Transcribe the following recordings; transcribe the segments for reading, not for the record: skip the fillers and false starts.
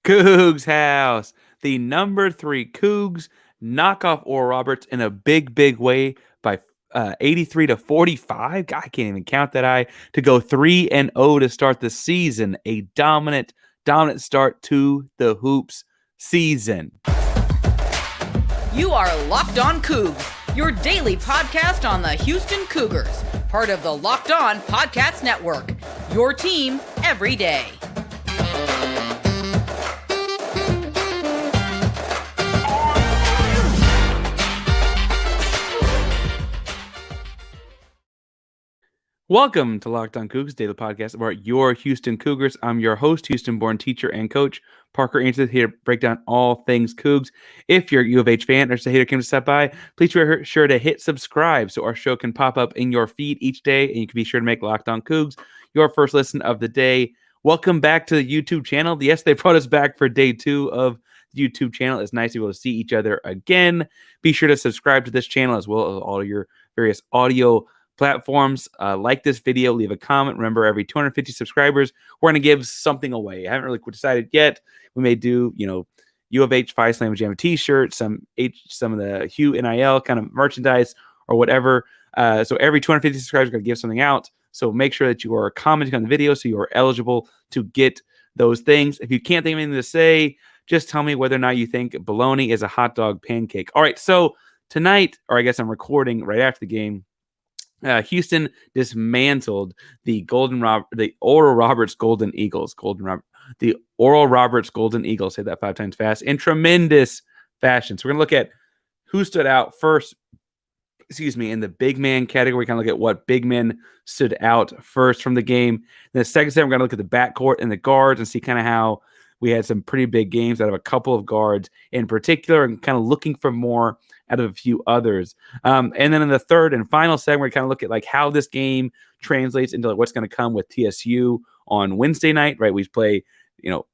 Coogs house. The number 3 Coogs knock off Oral Roberts in a big way by 83-45. God, I can't even count that high. To go 3-0 to start the season. A dominant start to the Hoops season. You are Locked On Cougs, your daily podcast on the Houston Cougars, part of the Locked On Podcast Network, your team every day. Welcome to Locked On Cougs, daily podcast about your Houston Cougars. I'm your host, Houston-born teacher and coach, Parker Ainsworth, here to break down all things Cougs. If you're a U of H fan or just a hater came to stop by, please be sure to hit subscribe so our show can pop up in your feed each day, and you can be sure to make Locked On Cougs your first listen of the day. Welcome back to the YouTube channel. Yes, they brought us back for day 2 of the YouTube channel. It's nice to be able to see each other again. Be sure to subscribe to this channel as well as all your various audio platforms. Like this video, leave a comment. Remember, every 250 subscribers, we're going to give something away. I haven't really decided yet. We may do, U of H Five Slam Jam t-shirt, some of the Hugh NIL kind of merchandise or whatever. So every 250 subscribers, we're going to give something out. So make sure that you are commenting on the video so you are eligible to get those things. If you can't think of anything to say, just tell me whether or not you think bologna is a hot dog pancake. All right, so tonight, or I guess I'm recording right after the game, Houston dismantled the Oral Roberts Golden Eagles. The Oral Roberts Golden Eagles. Say that 5 times fast in tremendous fashion. So we're gonna look at who stood out first. In the big man category. Kind of look at what big men stood out first from the game. In the second set, we're gonna look at the backcourt and the guards and see kind of how we had some pretty big games out of a couple of guards in particular, and kind of looking for more out of a few others. And then in the third and final segment, we kind of look at how this game translates into what's going to come with TSU on Wednesday night, right? We play,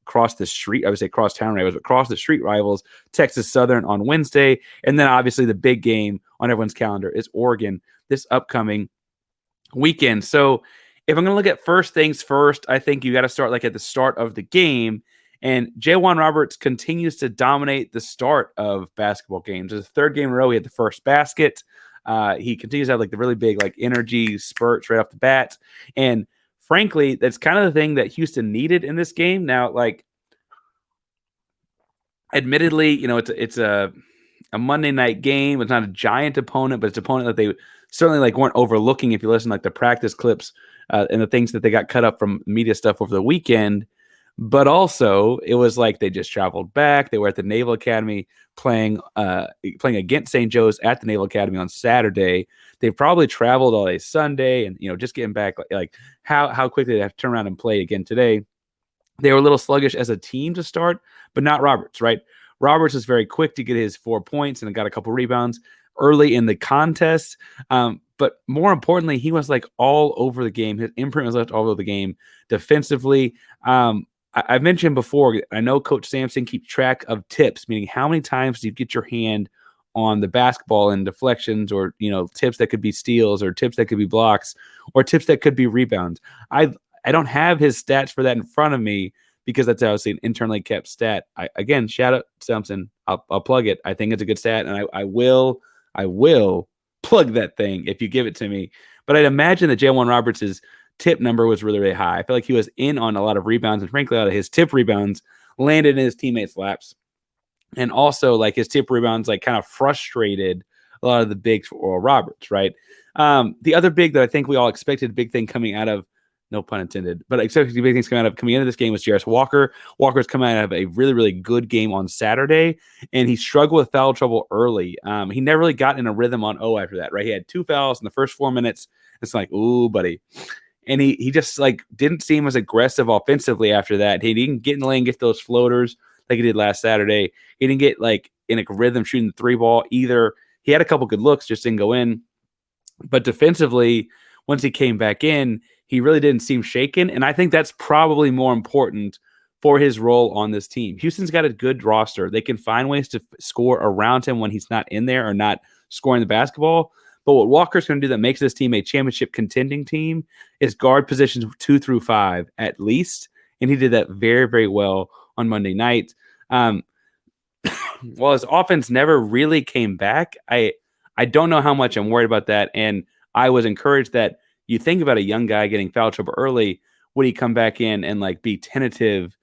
across the street. I would say cross town rivals, but across the street rivals, Texas Southern on Wednesday. And then obviously the big game on everyone's calendar is Oregon this upcoming weekend. So if I'm going to look at first things first, I think you got to start at the start of the game. And Jamal Roberts continues to dominate the start of basketball games. It's the third game in a row. He had the first basket. He continues to have the really big energy spurts right off the bat. And frankly, that's kind of the thing that Houston needed in this game. Now, admittedly, it's a Monday night game. It's not a giant opponent, but it's an opponent that they certainly weren't overlooking. If you listen the practice clips and the things that they got cut up from media stuff over the weekend. But also, it was they just traveled back. They were at the Naval Academy playing against St. Joe's at the Naval Academy on Saturday. They probably traveled all day Sunday, and just getting back. How quickly they have to turn around and play again today. They were a little sluggish as a team to start, but not Roberts. Right? Roberts was very quick to get his 4 points and got a couple rebounds early in the contest. But more importantly, he was all over the game. His imprint was left all over the game defensively. I've mentioned before, I know Coach Sampson keeps track of tips, meaning how many times do you get your hand on the basketball and deflections, or tips that could be steals, or tips that could be blocks, or tips that could be rebounds. I don't have his stats for that in front of me because that's obviously an internally kept stat. Again, shout out Sampson. I'll plug it. I think it's a good stat, and I will plug that thing if you give it to me. But I'd imagine that Jamal Roberts' tip number was really, really high. I feel like he was in on a lot of rebounds, and frankly, a lot of his tip rebounds landed in his teammates' laps. And also, his tip rebounds, kind of frustrated a lot of the bigs for Oral Roberts, right? The other big that I think we all expected, big thing coming out of, no pun intended, but expected big things coming into this game was Jarace Walker. Walker's coming out of a really, really good game on Saturday, and he struggled with foul trouble early. He never really got in a rhythm on after that, right? He had 2 fouls in the first 4 minutes. It's ooh, buddy. And he just didn't seem as aggressive offensively after that. He didn't get in the lane, get those floaters like he did last Saturday. He didn't get in a rhythm shooting the 3-ball either. He had a couple good looks, just didn't go in. But defensively, once he came back in, he really didn't seem shaken. And I think that's probably more important for his role on this team. Houston's got a good roster. They can find ways to score around him when he's not in there or not scoring the basketball. But what Walker's going to do that makes this team a championship contending team is guard positions 2 through 5 at least. And he did that very, very well on Monday night. Well, his offense never really came back. I don't know how much I'm worried about that. And I was encouraged that you think about a young guy getting foul trouble early. Would he come back in and like be tentative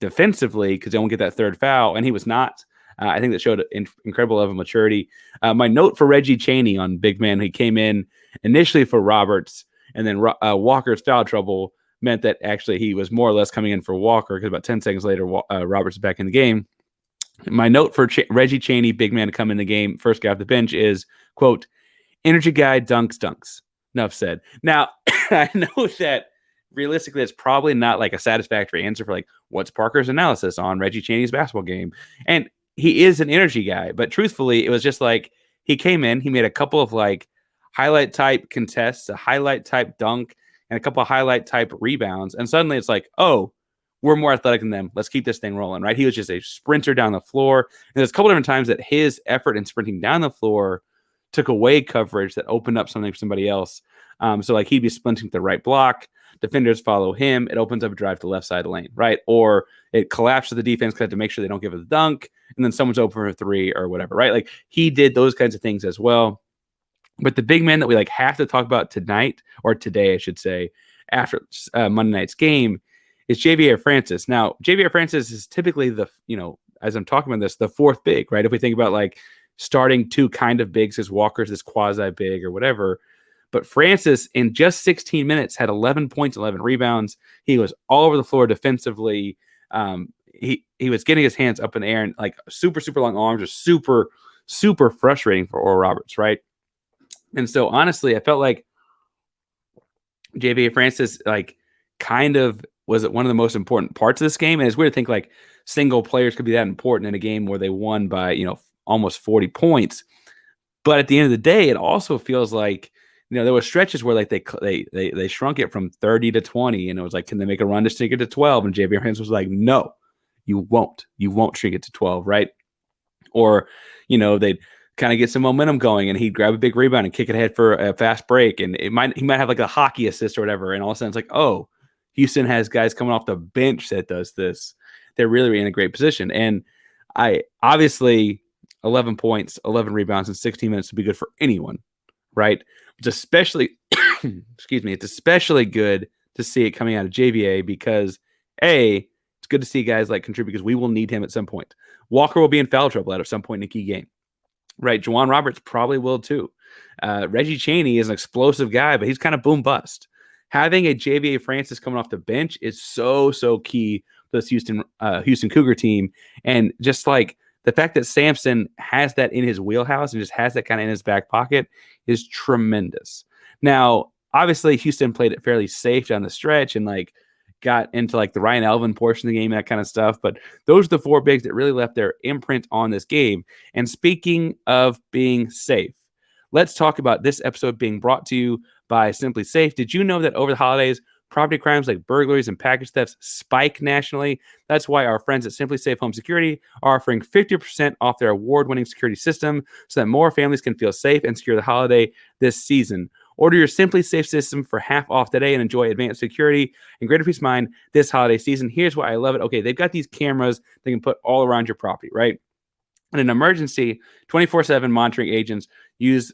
defensively because they won't get that third foul? And he was not. I think that showed incredible level of maturity. My note for Reggie Chaney on big man, he came in initially for Roberts, and then Walker's foul trouble meant that actually he was more or less coming in for Walker because about 10 seconds later, Roberts is back in the game. My note for Reggie Chaney, big man to come in the game, first guy off the bench is, quote, energy guy, dunks. Enough said. Now, I know that realistically it's probably not like a satisfactory answer for like, what's Parker's analysis on Reggie Chaney's basketball game? And he is an energy guy, but truthfully, it was just like he came in, he made a couple of like highlight type contests, a highlight type dunk, and a couple of highlight type rebounds. And suddenly it's like, oh, we're more athletic than them. Let's keep this thing rolling, right? He was just a sprinter down the floor. And there's a couple different times that his effort in sprinting down the floor took away coverage that opened up something for somebody else. So like he'd be sprinting to the right block. Defenders follow him. It opens up a drive to the left side of the lane, right? Or it collapses the defense because to make sure they don't give it a dunk. And then someone's open for a three or whatever, right? Like he did those kinds of things as well. But the big man that we like have to talk about tonight, or today, I should say, after Monday night's game is Jarace Francis. Now, Jarace Francis is typically the, as I'm talking about this, the fourth big, right? If we think about like starting two kind of bigs as Walker's this quasi big or whatever. But Francis, in just 16 minutes, had 11 points, 11 rebounds. He was all over the floor defensively. He was getting his hands up in the air, and like super, super long arms are super, super frustrating for Oral Roberts, right? And so honestly, I felt like Jarace Francis like kind of was one of the most important parts of this game. And it's weird to think like single players could be that important in a game where they won by, almost 40 points. But at the end of the day, it also feels like, there were stretches where like they shrunk it from 30 to 20, and it was like, can they make a run to shrink it to 12? And Jarace Francis was like, no, you won't shrink it to 12, right? Or, they'd kind of get some momentum going, and he'd grab a big rebound and kick it ahead for a fast break, and he might have like a hockey assist or whatever, and all of a sudden it's like, oh, Houston has guys coming off the bench that does this. They're really in a great position. And I obviously 11 points, 11 rebounds in 16 minutes would be good for anyone, right? It's especially, it's especially good to see it coming out of JVA because it's good to see guys like contribute because we will need him at some point. Walker will be in foul trouble at some point in a key game, right? Juwan Roberts probably will too. Reggie Chaney is an explosive guy, but he's kind of boom bust. Having a Jarace Francis coming off the bench is so, so key to this Houston Cougar team. And just like the fact that Sampson has that in his wheelhouse and just has that kind of in his back pocket is tremendous. Now, obviously, Houston played it fairly safe down the stretch and like got into like the Ryan Elvin portion of the game, that kind of stuff. But those are the four bigs that really left their imprint on this game. And speaking of being safe, let's talk about this episode being brought to you by Simply Safe. Did you know that over the holidays, property crimes like burglaries and package thefts spike nationally? That's why our friends at Simply Safe Home Security are offering 50% off their award-winning security system so that more families can feel safe and secure the holiday this season. Order your Simply Safe system for half off today and enjoy advanced security and greater peace of mind this holiday season. Here's why I love it. Okay, they've got these cameras they can put all around your property, right? In an emergency, 24/7 monitoring agents use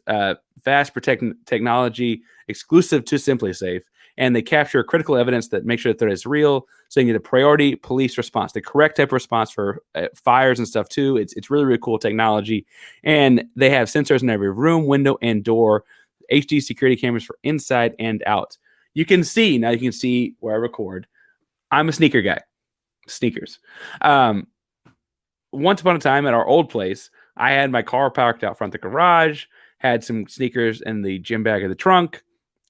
fast protect technology exclusive to Simply Safe, and they capture critical evidence that makes sure that threat is real, so you get a priority police response, the correct type of response for fires and stuff too. It's really, really cool technology, and they have sensors in every room, window, and door, HD security cameras for inside and out. You can see where I record. I'm a sneaker guy, sneakers. Once upon a time at our old place, I had my car parked out front of the garage, had some sneakers in the gym bag of the trunk.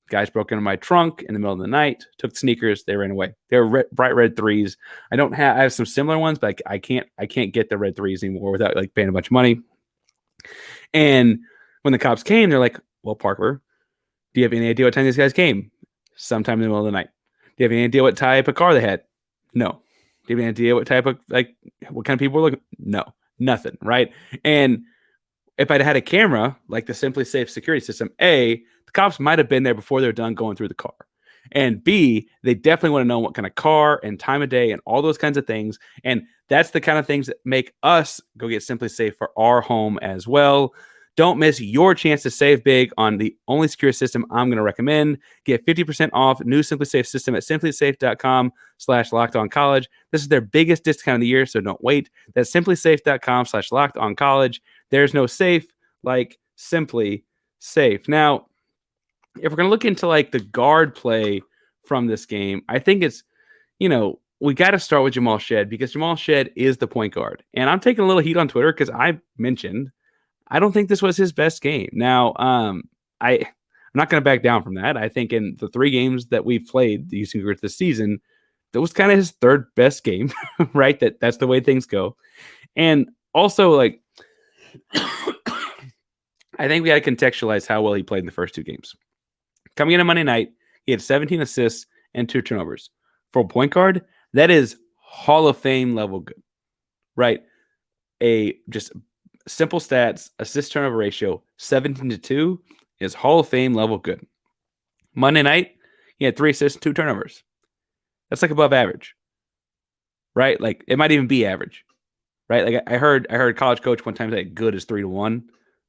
Guys broke into my trunk in the middle of the night, took the sneakers, they ran away. They were bright red threes. I have some similar ones, but I can't get the red threes anymore without like paying a bunch of money. And when the cops came, they're like, well, Parker, do you have any idea what time these guys came? Sometime in the middle of the night. Do you have any idea what type of car they had? No. Do you have any idea what type of, what kind of people were looking? No, nothing, right? And if I'd had a camera, like the Simply Safe security system, the cops might have been there before they're done going through the car. And B, they definitely want to know what kind of car and time of day and all those kinds of things. And that's the kind of things that make us go get Simply Safe for our home as well. Don't miss your chance to save big on the only secure system I'm going to recommend. Get 50% off new Simply Safe system at simplysafe.com/lockedoncollege. This is their biggest discount of the year, so don't wait. That's simplysafe.com/lockedoncollege. There's no safe like Simply Safe. Now, if we're going to look into like the guard play from this game, I think it's, we got to start with Jamal Shead because Jamal Shead is the point guard. And I'm taking a little heat on Twitter because I mentioned I don't think this was his best game. Now, I'm not going to back down from that. I think in the 3 games that we've played the Houston Cougars this season, that was kind of his 3rd best game, right? That's the way things go. And also, like, I think we got to contextualize how well he played in the first 2 games. Coming in on Monday night, he had 17 assists and 2 turnovers. For a point guard, that is Hall of Fame level good, right? Just simple stats, assist turnover ratio, 17-2 is Hall of Fame level good. Monday night, he had 3 assists, 2 turnovers. That's like above average, right? Like it might even be average, right? Like I heard a college coach one time say good is 3-1,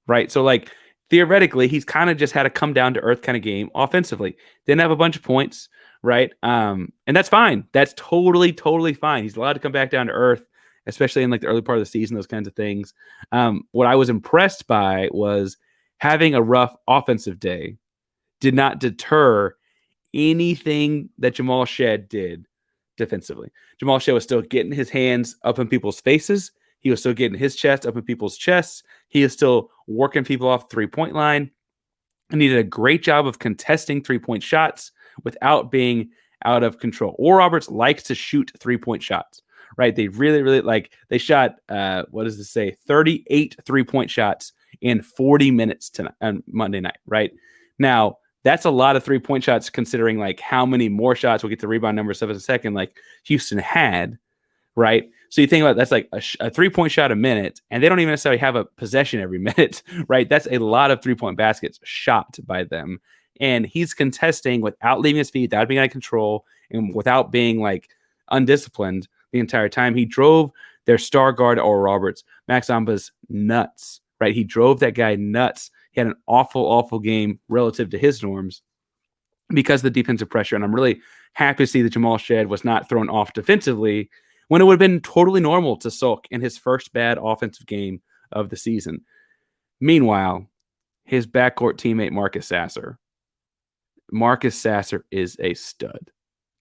right? So like theoretically, he's kind of just had a come down to earth kind of game offensively. Didn't have a bunch of points, right? And that's fine. That's totally fine. He's allowed to come back down to earth, especially in like the early part of the season, those kinds of things. What I was impressed by was having a rough offensive day did not deter anything that Jamal Shead did defensively. Jamal Shead was still getting his hands up in people's faces. He was still getting his chest up in people's chests. He is still working people off the 3-point line. And he did a great job of contesting 3-point shots without being out of control. Oral Roberts likes to shoot 3-point shots, right? They really they shot, 38 3-point shots in 40 minutes tonight on Monday night, right? Now, that's a lot of 3-point shots considering like how many more shots, we'll get the rebound number stuff in a second, like Houston had, right? So you think about that's like a 3-point shot a minute, and they don't even necessarily have a possession every minute, right? That's a lot of 3-point baskets shot by them. And he's contesting without leaving his feet, without being out of control, and without being like undisciplined the entire time. He drove their star guard, Oral Roberts, Max Amba's nuts, right? He drove that guy nuts. He had an awful game relative to his norms because of the defensive pressure. And I'm really happy to see that Jamal Shead was not thrown off defensively when it would have been totally normal to sulk in his first bad offensive game of the season. Meanwhile, his backcourt teammate, Marcus Sasser is a stud.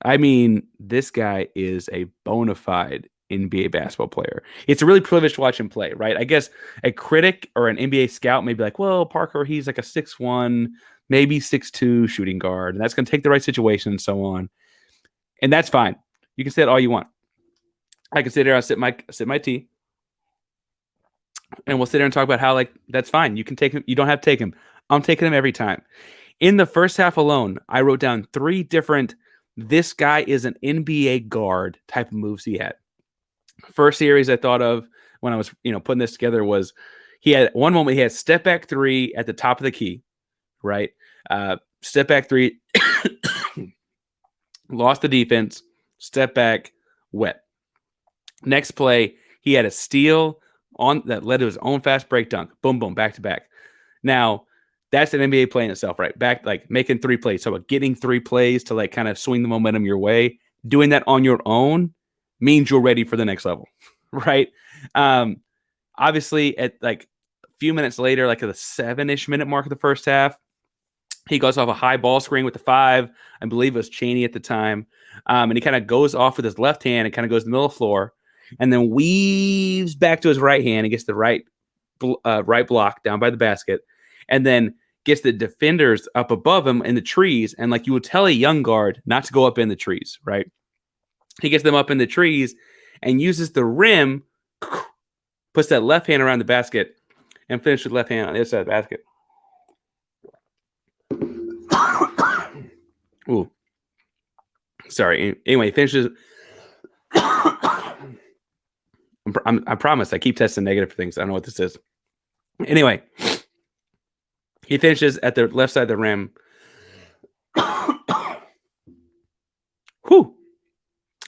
I mean, this guy is a bona fide NBA basketball player. It's a really privileged to watch him play, right? I guess a critic or an NBA scout may be like, well, Parker, he's like a 6'1", maybe 6'2" shooting guard, and that's going to take the right situation and so on. And that's fine. You can say it all you want. I can sit there, I'll sip my tea, and we'll sit there and talk about how, like, that's fine. You can take him. You don't have to take him. I'm taking him every time. In the first half alone, I wrote down 3 different, this guy is an NBA guard type of moves he had. First series I thought of when I was, putting this together was he had one moment, he had step back 3 at the top of the key, right? Step back 3, lost the defense, step back, wet. Next play, he had a steal on that led to his own fast break dunk. Boom, boom, back to back. Now, that's an NBA play in itself, right? Back, like making 3 plays. So getting 3 plays to like kind of swing the momentum your way. Doing that on your own means you're ready for the next level, right? Obviously, at like a few minutes later, like at the 7-ish minute mark of the first half, he goes off a high ball screen with the 5. I believe it was Chaney at the time. And he kind of goes off with his left hand and kind of goes to the middle of the floor and then weaves back to his right hand and gets the right block down by the basket and then gets the defenders up above him in the trees. And like you would tell a young guard not to go up in the trees, right? He gets them up in the trees and uses the rim, puts that left hand around the basket and finishes with left hand on the other side of the basket. Ooh. Sorry. Anyway, finishes. I promise. I keep testing negative for things. I don't know what this is. Anyway, he finishes at the left side of the rim. Whew.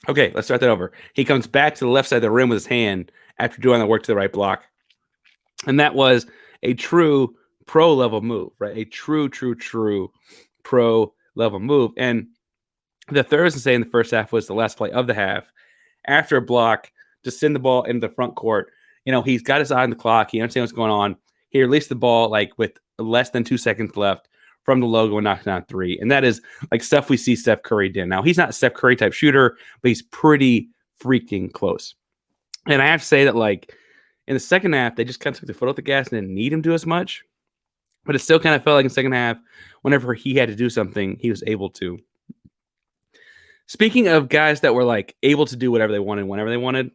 Okay, let's start that over. He comes back to the left side of the rim with his hand after doing the work to the right block. And that was a true pro level move, right? A true pro level move. And the third say in the first half was the last play of the half. After a block, to send the ball into the front court. He's got his eye on the clock. He understands what's going on. He released the ball like with less than 2 seconds left from the logo and knocked down 3. And that is like stuff we see Steph Curry do. Now, he's not a Steph Curry type shooter, but he's pretty freaking close. And I have to say that, like, in the second half, they just kind of took the foot off the gas and didn't need him to do as much. But it still kind of felt like in the second half, whenever he had to do something, he was able to. Speaking of guys that were like able to do whatever they wanted, whenever they wanted,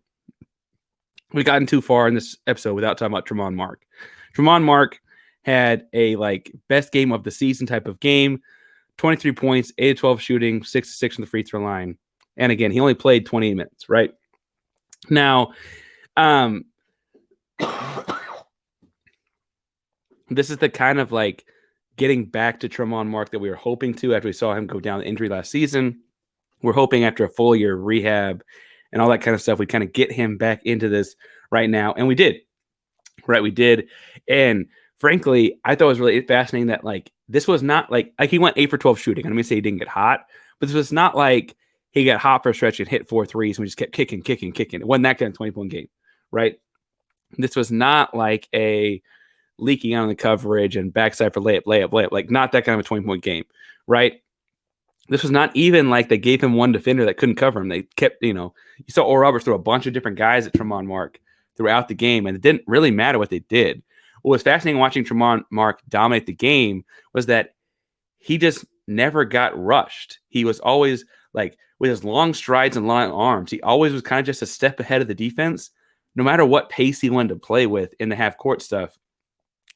we've gotten too far in this episode without talking about Tramon Mark. Tramon Mark had a like best game of the season type of game, 23 points, 8-12 shooting, 6-6 from the free throw line. And again, he only played 28 minutes, right? Now, this is the kind of like getting back to Tramon Mark that we were hoping to after we saw him go down the injury last season. We're hoping after a full year of rehab and all that kind of stuff, we kind of get him back into this right now. And we did, right? We did. And frankly, I thought it was really fascinating that like, this was not like he went 8 for 12 shooting. I'm going to say he didn't get hot, but this was not like he got hot for a stretch and hit 4 threes and we just kept kicking. It wasn't that kind of 20-point game, right? This was not like a leaking out on the coverage and backside for layup, like not that kind of a 20-point game, right? This was not even like they gave him one defender that couldn't cover him. They kept, you saw Oral Roberts throw a bunch of different guys at Tramon Mark throughout the game, and it didn't really matter what they did. What was fascinating watching Tramon Mark dominate the game was that he just never got rushed. He was always like, with his long strides and long arms, he always was kind of just a step ahead of the defense, no matter what pace he wanted to play with in the half-court stuff.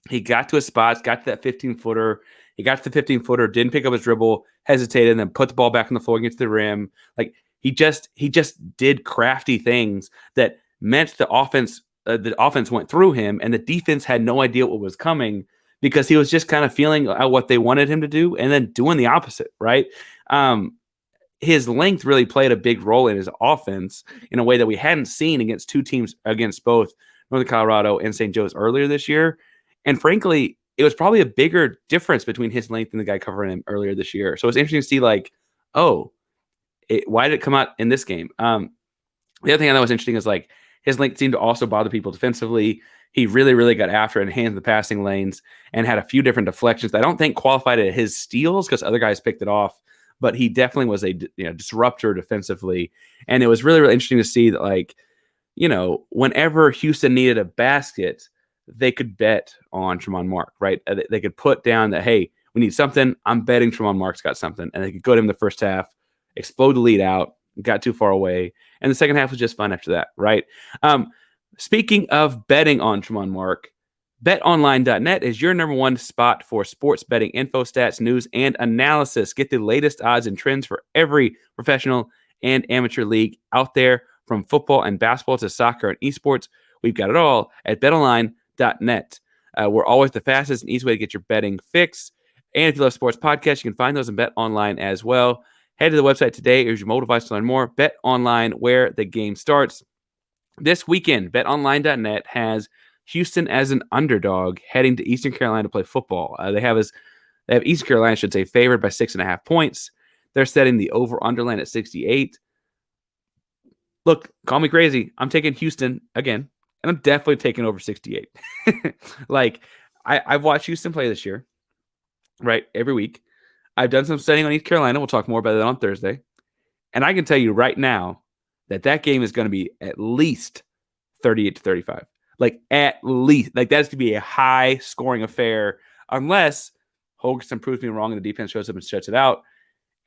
He got to his spots, got to that 15-footer. He got to the 15-footer, didn't pick up his dribble, hesitated, and then put the ball back on the floor against the rim. Like he just did crafty things that meant the offense went through him, and the defense had no idea what was coming because he was just kind of feeling what they wanted him to do and then doing the opposite, right? His length really played a big role in his offense in a way that we hadn't seen against two teams, against both Northern Colorado and St. Joe's earlier this year. And frankly, it was probably a bigger difference between his length and the guy covering him earlier this year. So it's interesting to see, like, why did it come out in this game? The other thing I thought was interesting is, like, his length seemed to also bother people defensively. He really, really got after it and handled the passing lanes and had a few different deflections that I don't think qualified as his steals because other guys picked it off, but he definitely was a disruptor defensively. And it was really, really interesting to see that, like, whenever Houston needed a basket, they could bet on Tramon Mark, right? They could put down that, hey, we need something. I'm betting Tramon Mark's got something. And they could go to him the first half, explode the lead out, got too far away. And the second half was just fun after that, right? Speaking of betting on Tramon Mark, betonline.net is your number one spot for sports betting info, stats, news, and analysis. Get the latest odds and trends for every professional and amateur league out there, from football and basketball to soccer and esports. We've got it all at betonline.net. We're always the fastest and easiest way to get your betting fix. And if you love sports podcasts, you can find those in BetOnline as well. Head to the website today or use your mobile device to learn more. BetOnline, where the game starts. This weekend, betonline.net has Houston as an underdog heading to Eastern Carolina to play football. They have Eastern Carolina, favored by 6.5 points. They're setting the over-under line at 68. Look, call me crazy. I'm taking Houston again, and I'm definitely taking over 68. Like, I've watched Houston play this year, right, every week. I've done some studying on East Carolina. We'll talk more about that on Thursday. And I can tell you right now that game is going to be at least 38-35. Like, at least. Like, that's going to be a high-scoring affair unless Holgerson proves me wrong and the defense shows up and shuts it out,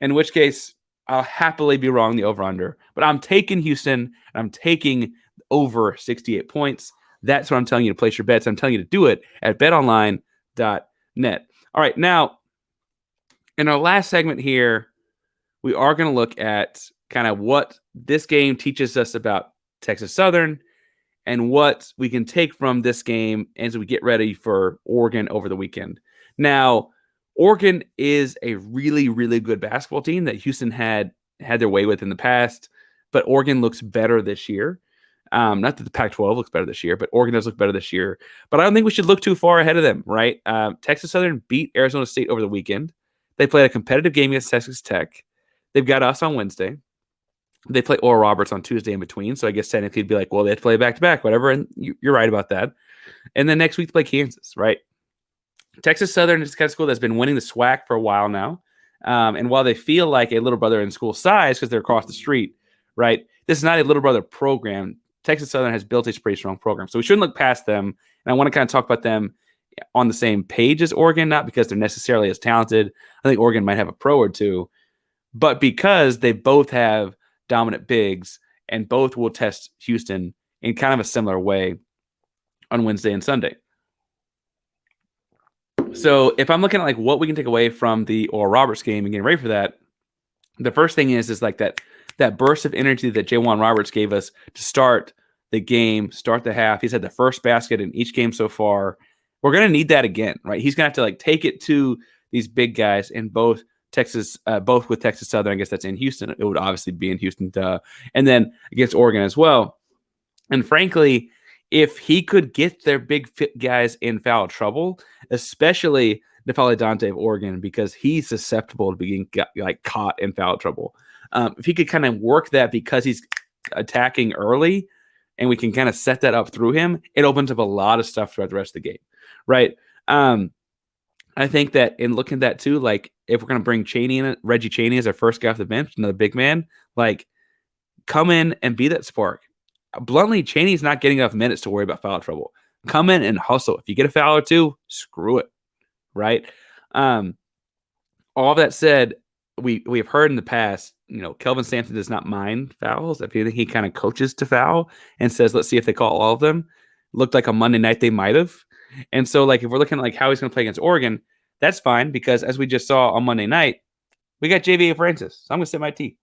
in which case I'll happily be wrong, the over-under. But I'm taking Houston, and I'm taking over 68 points. That's what I'm telling you to place your bets. I'm telling you to do it at betonline.net. All right, now, in our last segment here, we are going to look at kind of what this game teaches us about Texas Southern and what we can take from this game as we get ready for Oregon over the weekend. Now, Oregon is a really, really good basketball team that Houston had had their way with in the past, but Oregon looks better this year. Not that the Pac-12 looks better this year, but Oregon does look better this year. But I don't think we should look too far ahead of them, right? Texas Southern beat Arizona State over the weekend. They played a competitive game against Texas Tech. They've got us on Wednesday. They play Oral Roberts on Tuesday in between. So I guess technically you'd be like, well, they have to play back-to-back, whatever. And you're right about that. And then next week, they play Kansas, right? Texas Southern is the kind of school that's been winning the SWAC for a while now. And while they feel like a little brother in school size because they're across the street, right? This is not a little brother program. Texas Southern has built a pretty strong program. So we shouldn't look past them. And I want to kind of talk about them on the same page as Oregon, not because they're necessarily as talented. I think Oregon might have a pro or two, but because they both have dominant bigs and both will test Houston in kind of a similar way on Wednesday and Sunday. So if I'm looking at like what we can take away from the Oral Roberts game and getting ready for that, the first thing is like that burst of energy that Jawan Roberts gave us to start the game, start the half. He's had the first basket in each game so far. We're going to need that again, right? He's going to have to like take it to these big guys in both with Texas Southern. I guess that's in Houston. It would obviously be in Houston, and then against Oregon as well. And frankly, if he could get their big fit guys in foul trouble, especially N'Faly Dante of Oregon, because he's susceptible to being caught in foul trouble. If he could kind of work that because he's attacking early and we can kind of set that up through him, it opens up a lot of stuff throughout the rest of the game, right? I think that in looking at that too, like if we're going to bring Chaney in, Reggie Chaney as our first guy off the bench, another big man, like come in and be that spark. Bluntly, Chaney's not getting enough minutes to worry about foul trouble. Come in and hustle. If you get a foul or two, screw it, right? All of that said, we have heard in the past, Kelvin Sampson does not mind fouls. I think he kind of coaches to foul and says, let's see if they call all of them. Looked like on Monday night they might have. And so, like, if we're looking at like how he's going to play against Oregon, that's fine because as we just saw on Monday night, we got JVA Francis. So I'm going to sit my tea.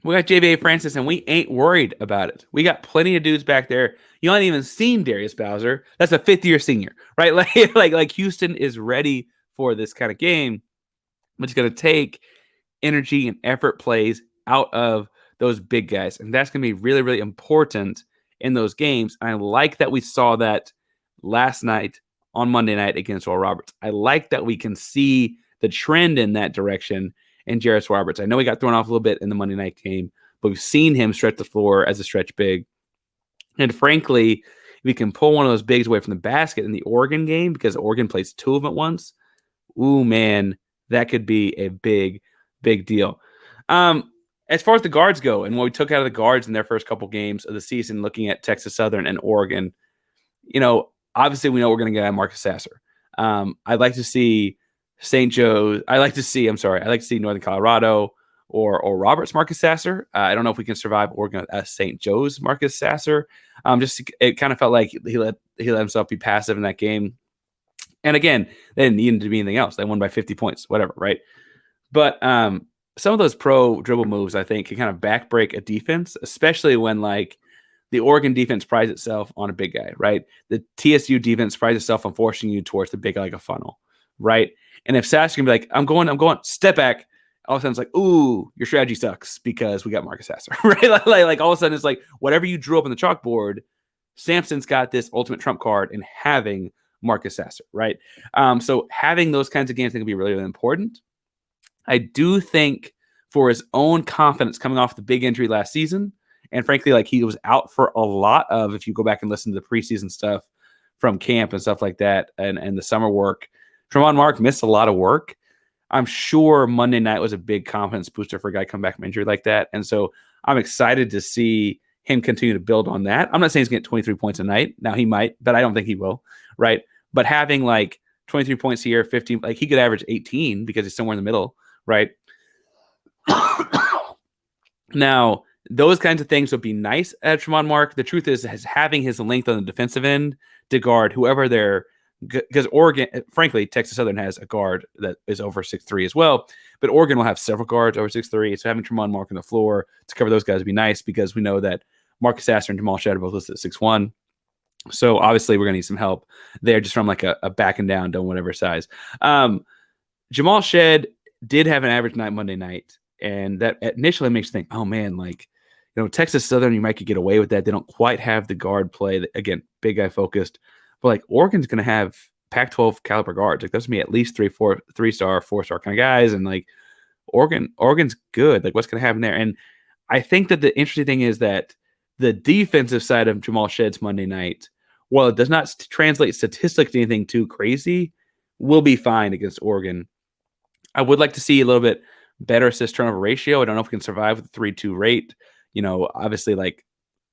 We got JVA Francis, and we ain't worried about it. We got plenty of dudes back there. You haven't even seen Darius Bowser. That's a fifth-year senior, right? Like Houston is ready for this kind of game, but it's going to take energy and effort plays out of those big guys, and that's going to be really, really important in those games. And I like that we saw that last night on Monday night against Oral Roberts. I like that we can see the trend in that direction. And Jarace Roberts, I know he got thrown off a little bit in the Monday night game, but we've seen him stretch the floor as a stretch big. And frankly, if we can pull one of those bigs away from the basket in the Oregon game, because Oregon plays two of them at once, ooh, man, that could be a big, big deal. As far as the guards go, and what we took out of the guards in their first couple games of the season, looking at Texas Southern and Oregon, obviously we know we're going to get Marcus Sasser. I'd like to see St. Joe's. I like to see Northern Colorado or Roberts Marcus Sasser. I don't know if we can survive Oregon as St. Joe's Marcus Sasser. It kind of felt like he let himself be passive in that game. And again, they didn't need him to be anything else. They won by 50 points, whatever, right? But some of those pro dribble moves, I think, can kind of backbreak a defense, especially when like the Oregon defense prides itself on a big guy, right? The TSU defense prides itself on forcing you towards the big guy like a funnel, right? And if Sasser can be like, I'm going, step back, all of a sudden it's like, ooh, your strategy sucks because we got Marcus Sasser, right? like all of a sudden it's like whatever you drew up on the chalkboard, Sampson's got this ultimate trump card in having Marcus Sasser, right? So having those kinds of games I think will be really, really important. I do think for his own confidence coming off the big injury last season, and frankly, like he was out for a lot of, if you go back and listen to the preseason stuff from camp and stuff like that and the summer work, Tramon Mark missed a lot of work. I'm sure Monday night was a big confidence booster for a guy coming back from injury like that. And so I'm excited to see him continue to build on that. I'm not saying he's going to get 23 points a night. Now he might, but I don't think he will, right? But having like 23 points here, 15, like he could average 18 because he's somewhere in the middle, right? Now, those kinds of things would be nice at Tramon Mark. The truth is having his length on the defensive end to guard whoever they're, because Oregon, frankly, Texas Southern has a guard that is over 6'3" as well, but Oregon will have several guards over 6'3", so having Tramon Mark on the floor to cover those guys would be nice because we know that Marcus Sasser and Jamal Shead are both listed at 6'1", so obviously we're going to need some help there just from like a back and down, don't whatever size. Jamal Shead did have an average night Monday night. And that initially makes you think, oh man, like, Texas Southern, you might could get away with that. They don't quite have the guard play. Again, big guy focused. But like Oregon's going to have Pac-12 caliber guards. Like those going to be at least 3-star, 4-star kind of guys. And like Oregon's good. Like what's going to happen there? And I think that the interesting thing is that the defensive side of Jamal Shead's Monday night, while it does not translate statistically to anything too crazy, will be fine against Oregon. I would like to see a little bit better assist turnover ratio. I don't know if we can survive with the 3-2 rate. Obviously like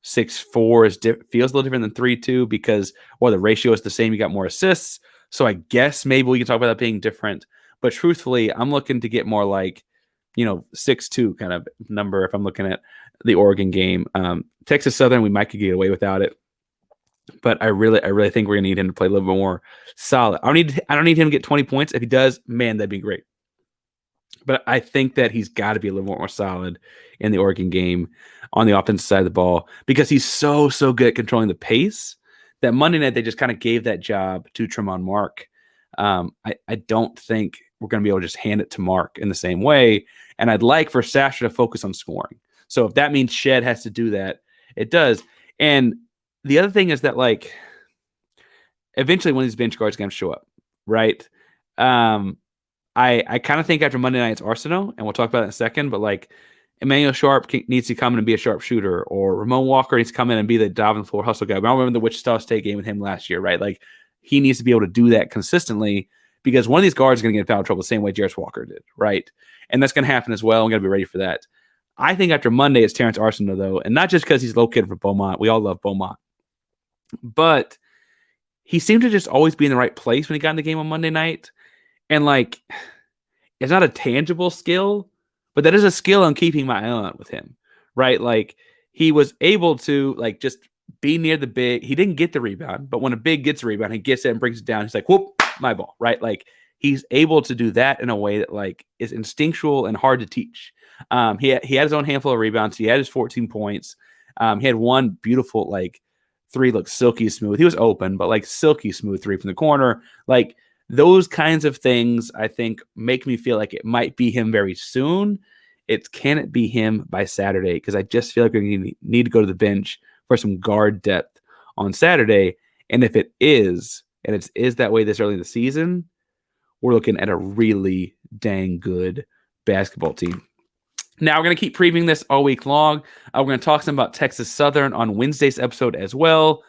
6-4 feels a little different than 3-2 because, the ratio is the same. You got more assists. So I guess maybe we can talk about that being different. But truthfully, I'm looking to get more like, 6-2 kind of number if I'm looking at the Oregon game. Texas Southern, we might could get away without it. But I really think we're gonna need him to play a little bit more solid. I don't need him to get 20 points. If he does, man, that'd be great. But I think that he's got to be a little more solid in the Oregon game on the offensive side of the ball because he's so good at controlling the pace that Monday night they just kind of gave that job to Tramon Mark. I don't think we're going to be able to just hand it to Mark in the same way. And I'd like for Sasser to focus on scoring. So if that means Shead has to do that, it does. And the other thing is that like eventually one of these bench guards is going to show up, right? I kind of think after Monday night it's Arsenault, and we'll talk about that in a second, but like Emmanuel Sharp needs to come in and be a sharpshooter, or Ramon Walker needs to come in and be the dive on the floor hustle guy. But I remember the Wichita State game with him last year, right? Like he needs to be able to do that consistently because one of these guards is going to get in foul trouble the same way Jarace Walker did, right? And that's going to happen as well. I'm going to be ready for that. I think after Monday it's Terrence Arsenault, though, and not just because he's located for Beaumont. We all love Beaumont. But he seemed to just always be in the right place when he got in the game on Monday night. And like, it's not a tangible skill, but that is a skill on keeping my eye on with him, right? Like he was able to like just be near the big. He didn't get the rebound, but when a big gets a rebound, he gets it and brings it down. He's like, whoop, my ball, right? Like he's able to do that in a way that like is instinctual and hard to teach. He had his own handful of rebounds. He had his 14 points. He had one beautiful like three, looked silky smooth. He was open, but like silky smooth three from the corner. Like those kinds of things, I think, make me feel like it might be him very soon. Can it be him by Saturday? Because I just feel like we need to go to the bench for some guard depth on Saturday. And if it is, and it is that way this early in the season, we're looking at a really dang good basketball team. Now, we're going to keep previewing this all week long. We're going to talk some about Texas Southern on Wednesday's episode as well.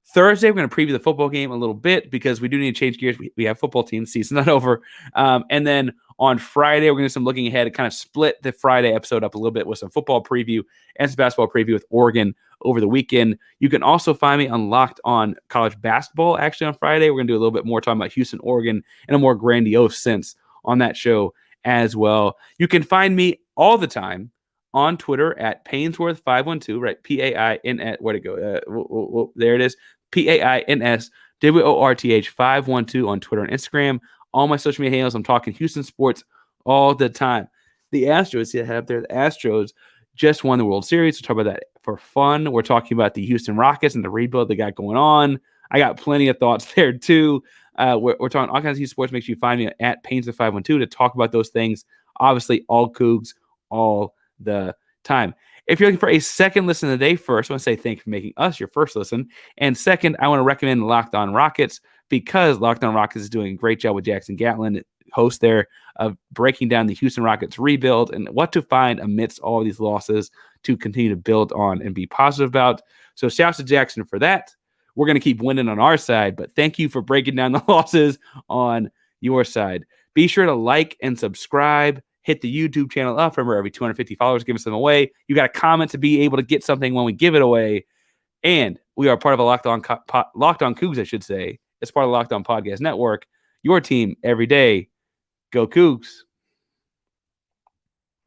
Thursday, we're going to preview the football game a little bit because we do need to change gears. We have football team season not over. And then on Friday, we're going to do some looking ahead and kind of split the Friday episode up a little bit with some football preview and some basketball preview with Oregon over the weekend. You can also find me on Locked On College Basketball. Actually, on Friday, we're going to do a little bit more talking about Houston, Oregon in a more grandiose sense on that show as well. You can find me all the time on Twitter at Painsworth512, right? P-A-I-N-S, where'd it go? There it is. P-A-I-N-S-W-O-R-T-H 512 on Twitter and Instagram. All my social media handles, I'm talking Houston sports all the time. The Astros, see I have there, the Astros just won the World Series. We'll talk about that for fun. We're talking about the Houston Rockets and the rebuild they got going on. I got plenty of thoughts there too. We're talking all kinds of sports. Make sure you find me at Painsworth512 to talk about those things. Obviously, all Coogs, all the time. If you're looking for a second listen of the day, first, I want to say thank you for making us your first listen. And second, I want to recommend Locked On Rockets because Locked On Rockets is doing a great job with Jackson Gatlin, host there, of breaking down the Houston Rockets rebuild and what to find amidst all of these losses to continue to build on and be positive about. So shouts to Jackson for that. We're going to keep winning on our side, but thank you for breaking down the losses on your side. Be sure to like and subscribe. Hit the YouTube channel up. Remember, every 250 followers, give us them away. You got a comment to be able to get something when we give it away. And we are part of a Locked On Cougs, I should say. It's part of the Locked On Podcast Network. Your team every day. Go Cougs.